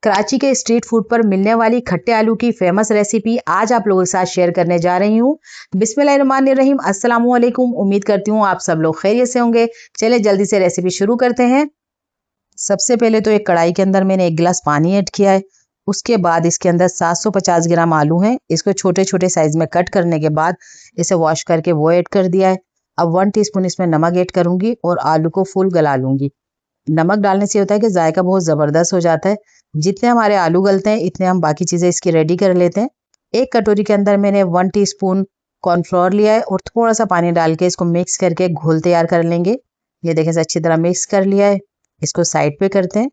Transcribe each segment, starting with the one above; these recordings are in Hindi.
कराची के स्ट्रीट फूड पर मिलने वाली खट्टे आलू की फेमस रेसिपी आज आप लोगों के साथ शेयर करने जा रही हूँ। बिस्मिल्लाहिर्रहमानिर्रहीम, अस्सलाम वालेकुम। उम्मीद करती हूँ आप सब लोग खैरियत से होंगे। चले जल्दी से रेसिपी शुरू करते हैं। सबसे पहले तो एक कढ़ाई के अंदर मैंने 1 गिलास पानी ऐड किया है। उसके बाद इसके अंदर 750 ग्राम आलू हैं। इसको छोटे छोटे साइज में कट करने के बाद इसे वॉश करके वो ऐड कर दिया है। अब 1 टीस्पून इसमें नमक ऐड करूंगी और आलू को फुल गला लूंगी। नमक डालने से होता है कि जायका बहुत ज़बरदस्त हो जाता है। जितने हमारे आलू गलते हैं इतने हम बाकी चीज़ें इसकी रेडी कर लेते हैं। एक कटोरी के अंदर मैंने 1 टीस्पून कॉर्नफ्लोर लिया है और थोड़ा सा पानी डाल के इसको मिक्स करके घोल तैयार कर लेंगे। ये देखें इसे अच्छी तरह मिक्स कर लिया है। इसको साइड पे करते हैं।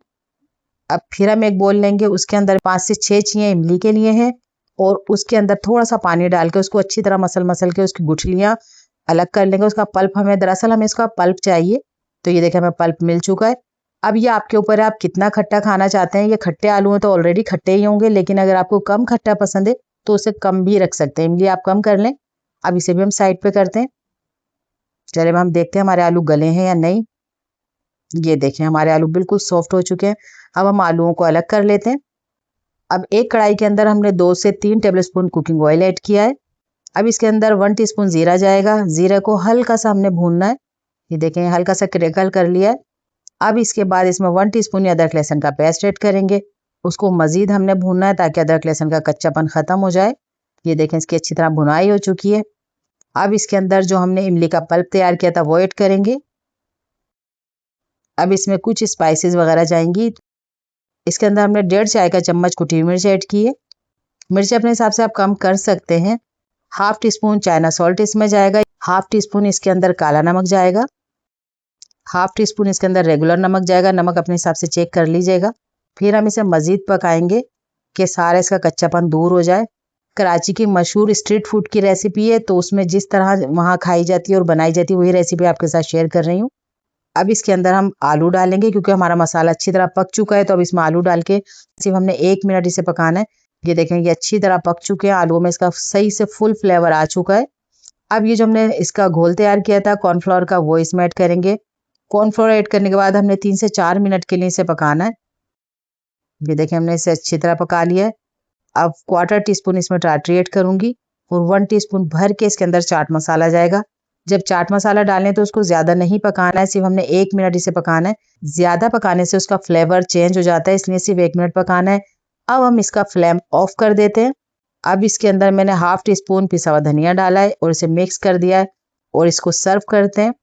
अब फिर हम एक बोल लेंगे, उसके अंदर 5 से 6 चीज़ें इमली के लिए हैं और उसके अंदर थोड़ा सा पानी डाल के उसको अच्छी तरह मसल के उसकी गुठलियाँ अलग कर लेंगे। उसका पल्प हमें इसका पल्प चाहिए। तो ये देखें हमें पल्प मिल चुका है। अब ये आपके ऊपर है, आप कितना खट्टा खाना चाहते हैं। ये खट्टे आलू हैं तो ऑलरेडी खट्टे ही होंगे, लेकिन अगर आपको कम खट्टा पसंद है तो उसे कम भी रख सकते हैं। इमली आप कम कर लें। अब इसे भी हम साइड पे करते हैं। चलिए हम देखते हैं हमारे आलू गले हैं या नहीं। ये देखें हमारे आलू बिल्कुल सॉफ्ट हो चुके हैं। अब हम आलूओं को अलग कर लेते हैं। अब एक कढ़ाई के अंदर हमने 2 से 3 टेबलस्पून कुकिंग ऑयल ऐड किया है। अब इसके अंदर 1 टीस्पून जीरा जाएगा। जीरा को हल्का सा हमने भूनना है। ये देखें हल्का सा क्रैकल कर लिया है। अब इसके बाद इसमें 1 टीस्पून अदरक लहसुन का पेस्ट ऐड करेंगे। उसको मजीद हमने भूनना है ताकि अदरक लहसुन का कच्चापन खत्म हो जाए। ये देखें इसकी अच्छी तरह भुनाई हो चुकी है। अब इसके अंदर जो हमने इमली का पल्प तैयार किया था वो ऐड करेंगे। अब इसमें कुछ स्पाइसेस वगैरह जाएंगी। इसके अंदर हमने 1.5 चाय का चम्मच कुटी मिर्च ऐड की है। मिर्च अपने हिसाब से आप कम कर सकते हैं। 1/2 टीस्पून चाइना सॉल्ट इसमें जाएगा। 1/2 टीस्पून इसके अंदर काला नमक जाएगा। 1/2 टीस्पून इसके अंदर रेगुलर नमक जाएगा। नमक अपने हिसाब से चेक कर लीजिएगा। फिर हम इसे मजीद पकाएंगे कि सारा इसका कच्चापन दूर हो जाए। कराची की मशहूर स्ट्रीट फूड की रेसिपी है, तो उसमें जिस तरह वहाँ खाई जाती है और बनाई जाती है वही रेसिपी आपके साथ शेयर कर रही हूँ। अब इसके अंदर हम आलू डालेंगे क्योंकि हमारा मसाला अच्छी तरह पक चुका है। तो अब इसमें आलू डाल के सिर्फ हमने 1 मिनट इसे पकाना है। ये देखें ये अच्छी तरह पक चुके हैं। आलू में इसका सही से फुल फ्लेवर आ चुका है। अब ये जो हमने इसका घोल तैयार किया था कॉर्नफ्लोर का, वो इसमें ऐड करेंगे। कॉर्नफ्लोर ऐड करने के बाद हमने 3 से 4 मिनट के लिए इसे पकाना है। ये देखें हमने इसे अच्छी तरह पका लिया है। अब 1/4 टीस्पून इसमें टाटरी ऐड करूंगी और 1 टीस्पून भर के इसके अंदर चाट मसाला जाएगा। जब चाट मसाला डालें तो उसको ज़्यादा नहीं पकाना है, सिर्फ हमने 1 मिनट इसे पकाना है। ज़्यादा पकाने से उसका फ्लेवर चेंज हो जाता है, इसलिए सिर्फ 1 मिनट पकाना है। अब हम इसका फ्लेम ऑफ कर देते हैं। अब इसके अंदर मैंने 1/2 टीस्पून पिसा हुआ धनिया डाला है और इसे मिक्स कर दिया है और इसको सर्व करते हैं।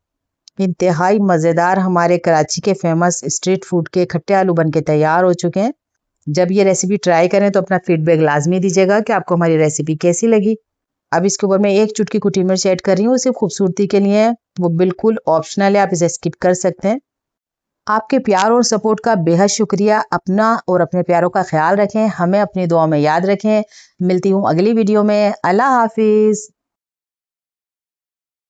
इंतहाई मज़ेदार हमारे कराची के फेमस स्ट्रीट फूड के खट्टे आलू बन के तैयार हो चुके हैं। जब ये रेसिपी ट्राई करें तो अपना फीडबैक लाजमी दीजिएगा कि आपको हमारी रेसिपी कैसी लगी। अब इसके ऊपर मैं 1 चुटकी कुटी मिर्च ऐड कर रही हूँ, सिर्फ खूबसूरती के लिए है, वो बिल्कुल ऑप्शनल है, आप इसे स्किप कर सकते हैं। आपके प्यार और सपोर्ट का बेहद शुक्रिया। अपना और अपने प्यारों का ख्याल रखें, हमें अपनी दुआ में याद रखें। मिलती हूँ अगली वीडियो में। अल्लाह हाफिज़।